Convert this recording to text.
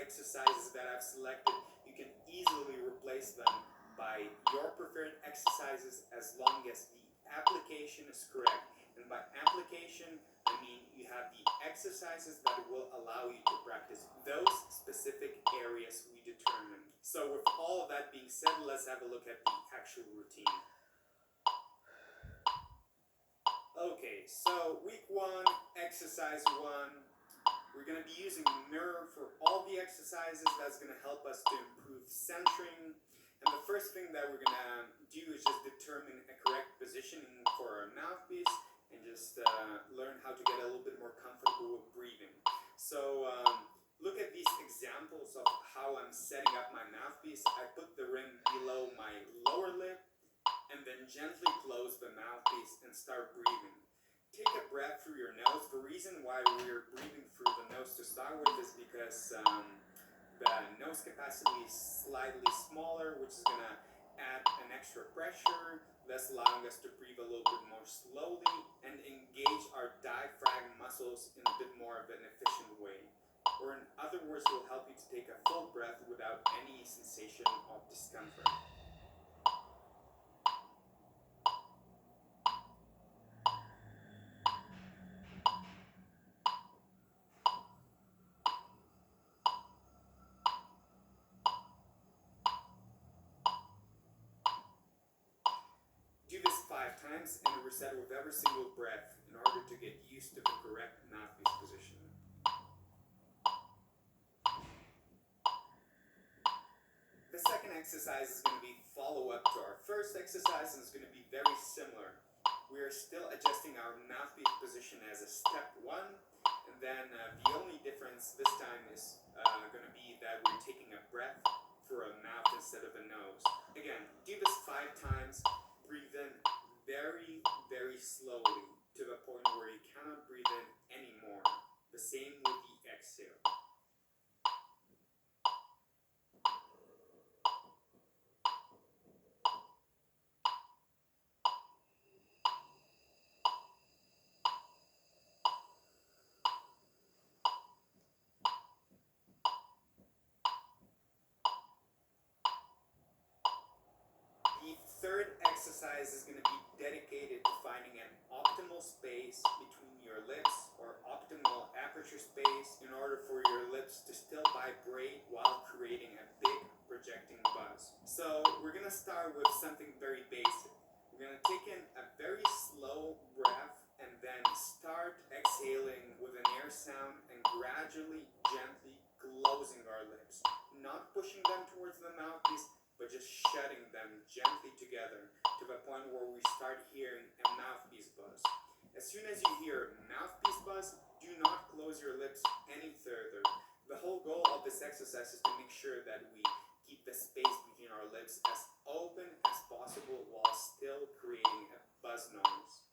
exercises that I've selected, you can easily replace them by your preferred exercises as long as the application is correct. And by application, I mean you have the exercises that will allow you to practice those specific areas we determined. So with all of that being said, let's have a look at the actual routine. Okay, so week 1, exercise 1. We're going to be using the mirror for all the exercises. That's going to help us to improve centering. And the first thing that we're going to do is just determine a correct positioning for our mouthpiece and just learn how to get a little bit more comfortable with breathing. So look at these examples of how I'm setting up my mouthpiece. I put the rim below my lower lip and then gently close the mouthpiece and start breathing. Take a breath through your nose. The reason why we're breathing through the nose to start with is because the nose capacity is slightly smaller, which is going to add an extra pressure, thus allowing us to breathe a little bit more slowly and engage our diaphragm muscles in a bit more of an efficient way. Or in other words, it will help you to take a full breath without any sensation of discomfort. Do this 5 times and reset with every single breath in order to get used to the correct mouthpiece position. The second exercise is going to be follow-up to our first exercise, and it's going to be very similar. We are still adjusting our mouthpiece position as a step 1, and then the only difference this time is going to be that we're taking a breath for a mouth instead of a nose. Again, do this 5 times. Breathe in very, very slowly to the point where you cannot breathe in anymore. The same with the exhale. The third exercise is going to be dedicated to finding an optimal space between your lips, or optimal aperture space, in order for your lips to still vibrate while creating a big projecting buzz. So we're going to start with something very basic. We're going to take in a very slow breath and then start exhaling with an air sound and gradually, gently closing our lips. Not pushing them towards the mouthpiece, but just shutting them gently together to the point where we start hearing a mouthpiece buzz. As soon as you hear mouthpiece buzz, do not close your lips any further. The whole goal of this exercise is to make sure that we keep the space between our lips as open as possible while still creating a buzz noise.